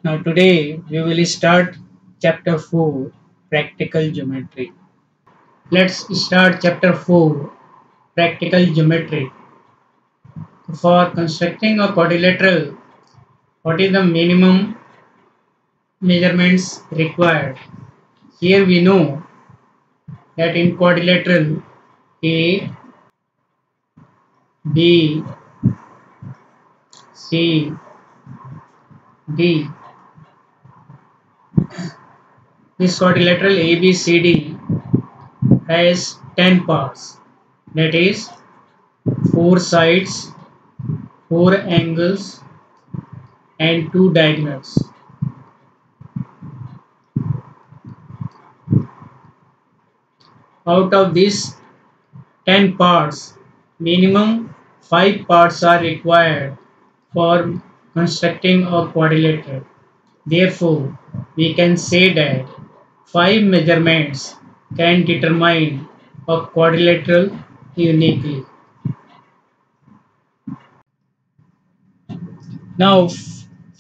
Now today we will start chapter 4 practical geometry. Let's start chapter 4 practical geometry. For constructing a quadrilateral, what is the minimum measurements required? Here we know that in quadrilateral A, B, C, D. This quadrilateral ABCD has 10 parts, that is 4 sides, 4 angles and 2 diagonals. Out of these 10 parts, minimum 5 parts are required for constructing a quadrilateral. Therefore, we can say that 5 measurements can determine a quadrilateral uniquely. Now,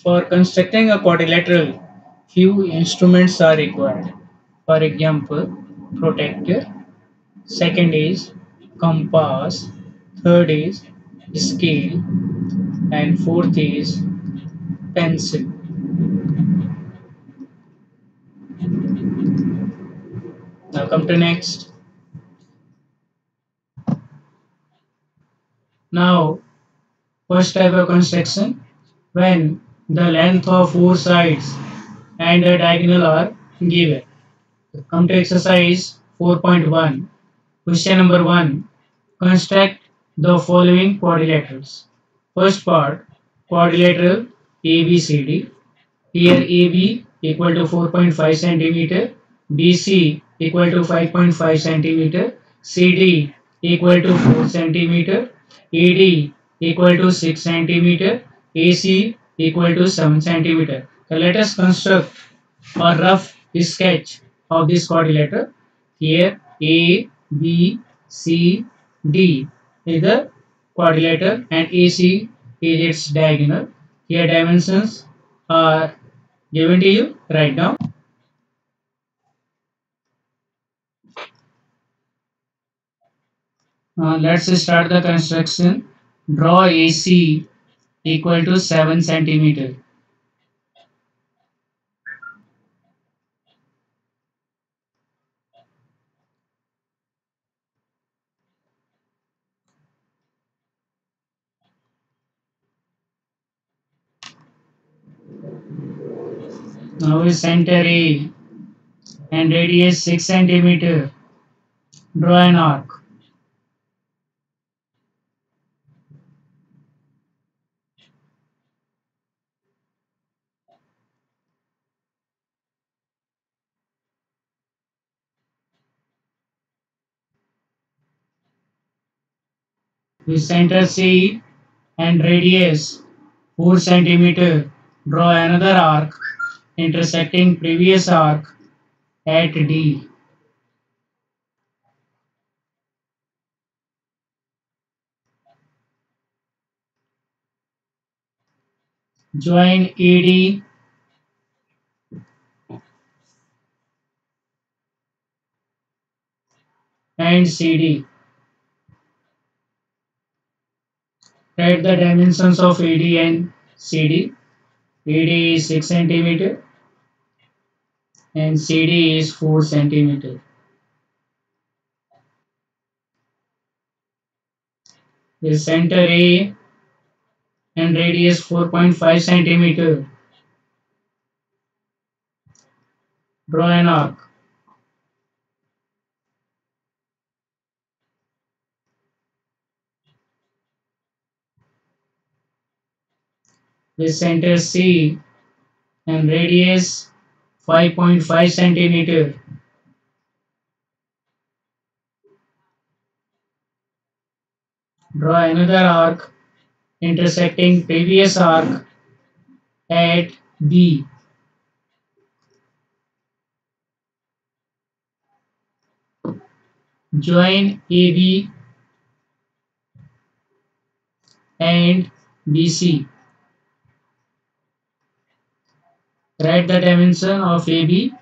for constructing a quadrilateral, few instruments are required. For example, protractor. Second is compass. Third is scale. And fourth is pencil. Now come to next. Now, first type of construction, when the length of 4 sides and a diagonal are given. Come to exercise 4.1. Question number 1. Construct the following quadrilaterals. First part, quadrilateral ABCD. Here AB equal to 4.5 centimeter, BC equal to 5.5 centimeter, CD equal to 4 centimeter, AD equal to 6 centimeter, AC equal to 7 centimeter. So let us construct a rough sketch of this quadrilateral. Here A, B, C, D is the quadrilateral and AC is its diagonal. Here dimensions are given to you. Write down. Let's start the construction. Draw AC equal to 7 centimeter. Now we center A and radius 6 centimeter. Draw an arc. We center C and radius 4 centimeter. Draw another arc intersecting previous arc at D. Join AD and CD. Write the dimensions of AD and CD. AD is 6 centimeter and CD is 4 centimeter. The center A and radius 4.5 centimeter. Draw an arc. The center C and radius 5.5 centimeter. Draw another arc intersecting previous arc at B. Join AB and BC. Write the dimension of AB.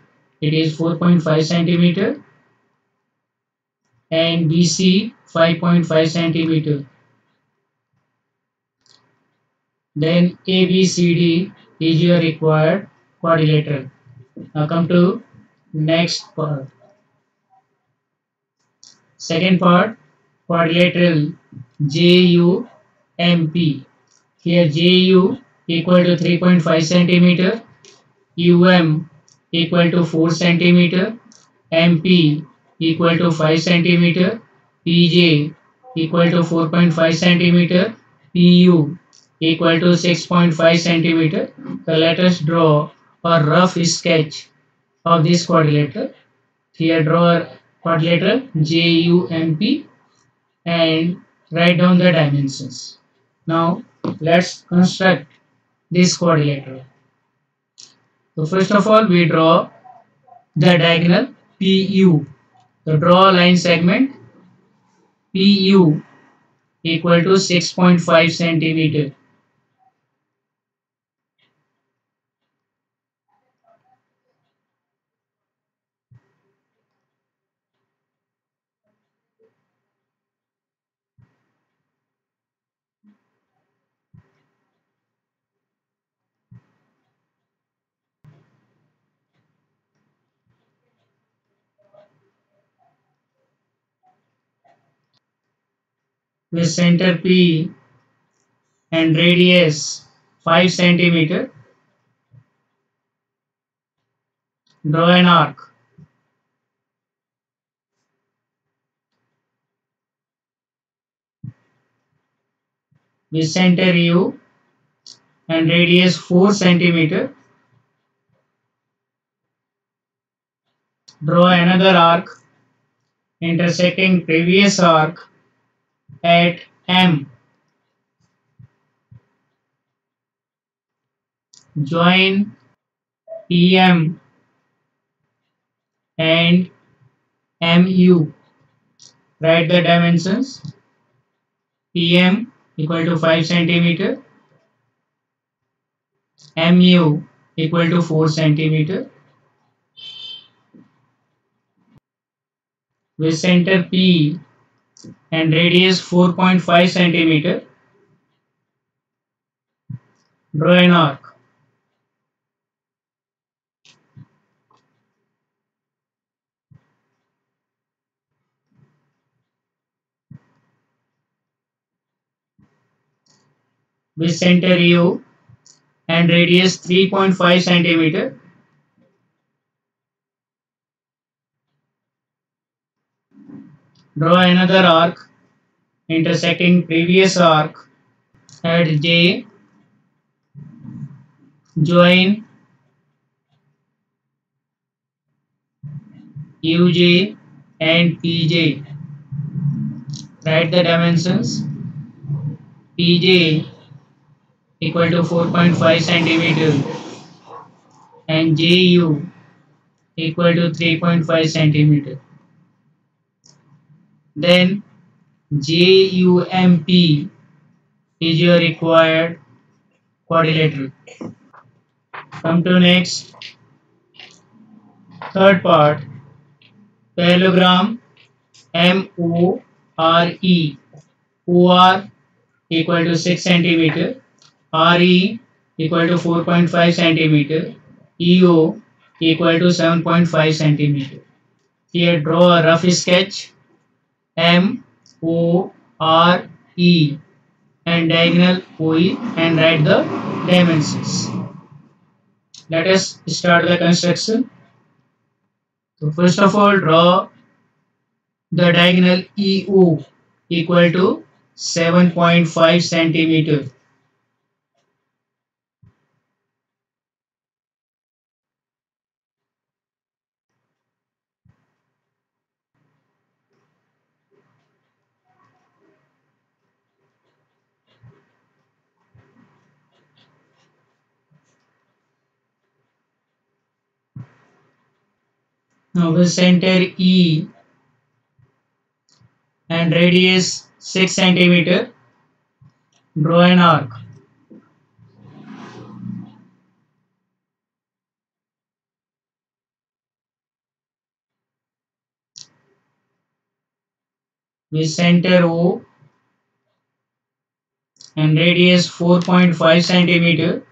It is 4.5 centimeter and BC 5.5 centimeter. Then ABCD is your required quadrilateral. Now come to next part. Second part, quadrilateral JUMP. Here JU equal to 3.5 centimeter, UM equal to 4 centimeter, MP equal to 5 centimeter, PJ equal to 4.5 centimeter, PU equal to 6.5 centimeter. So let us draw a rough sketch of this quadrilateral. Here draw a quadrilateral JUMP and write down the dimensions. Now let's construct this quadrilateral. So first of all we draw the diagonal PU. So draw a line segment PU equal to 6.5 centimeter. With center P and radius 5 centimeter, draw an arc. With center U and radius 4 centimeter, draw another arc intersecting previous arc at M. Join PM and MU. Write the dimensions. PM equal to 5 centimeter, MU equal to 4 centimeter. With center P and radius 4.5 centimeter, draw an arc. With center U and radius 3.5 centimeter, draw another arc intersecting previous arc at J. Join UJ and PJ. Write the dimensions. PJ equal to 4.5 centimeter and JU equal to 3.5 centimeter. Then JUMP is your required quadrilateral. Come to next third part, parallelogram MORE. OR equal to 6 centimeter, RE equal to 4.5 centimeter, EO equal to 7.5 centimeter. Here draw a rough sketch MORE and diagonal OE and write the dimensions. Let us start the construction. So first of all draw the diagonal EO equal to 7.5 centimeter. Now with center E and radius 6 centimeter, draw an arc. with center O and radius 4.5 centimeter.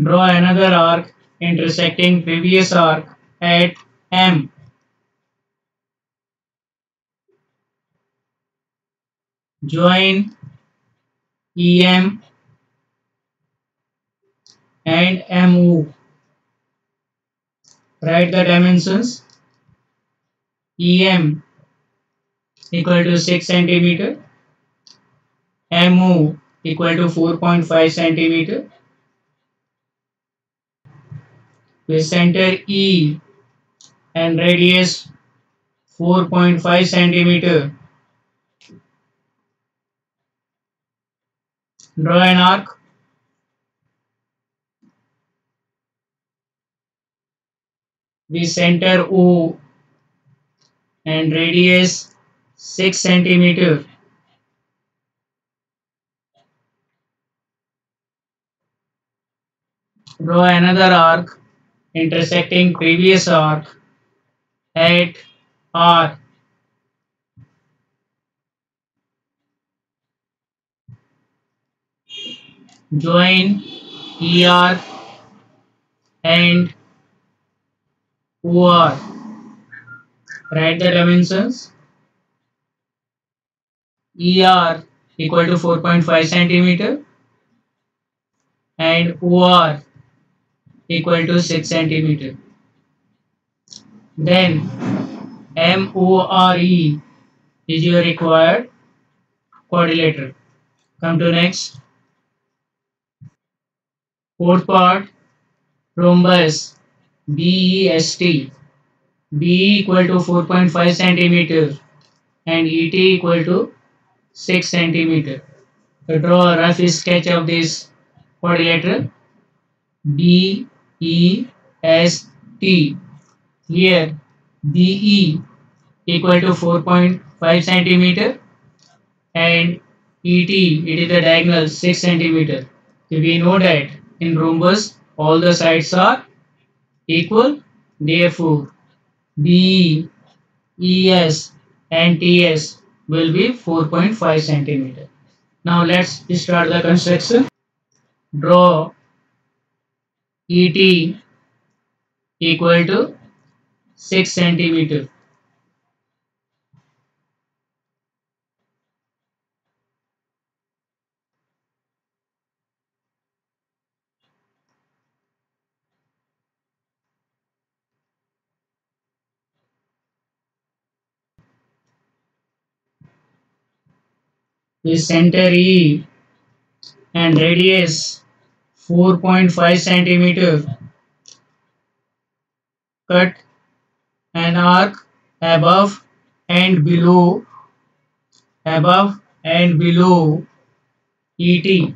Draw another arc intersecting previous arc at M. Join EM and MO. Write the dimensions. EM equal to 6 centimeter. MO equal to 4.5 centimeter. With center E and radius 4.5 centimeter. Draw an arc. With center O and radius 6 centimeter. Draw another arc intersecting previous arc at R. Join ER and OR. Write the dimensions. ER equal to 4.5 centimeter and OR equal to 6 centimeter. Then MORE is your required quadrilateral. Come to next. Fourth part, rhombus BEST. BE equal to 4.5 centimeter and ET equal to 6 centimeter. So draw a rough sketch of this quadrilateral BEST. Here BE equal to 4.5 centimeter and ET, it is the diagonal 6 centimeter. So we know that in rhombus all the sides are equal, therefore BE, ES and TS will be 4.5 centimeter. Now let's start the construction. Draw ET equal to 6 centimeter. With center E and radius 4.5 centimeter, cut an arc above and below ET.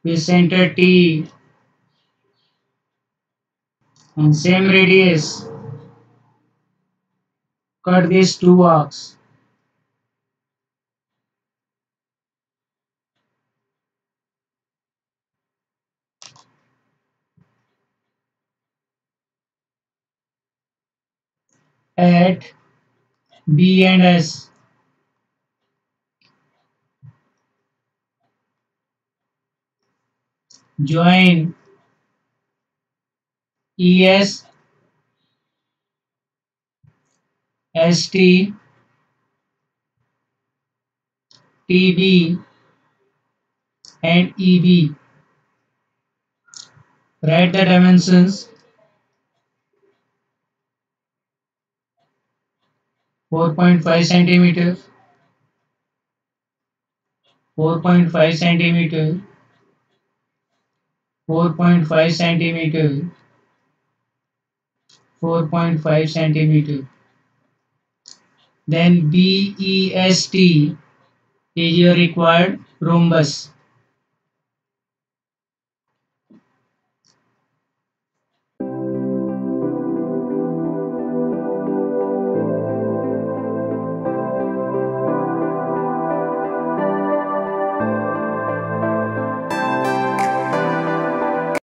With center T and same radius, cut these two arcs. At B and S. Join ES, ST, TB and EB. Write the dimensions. 4.5 centimeter, 4.5 centimeter, 4.5 centimeter, 4.5 centimeter. Then BEST is your required rhombus.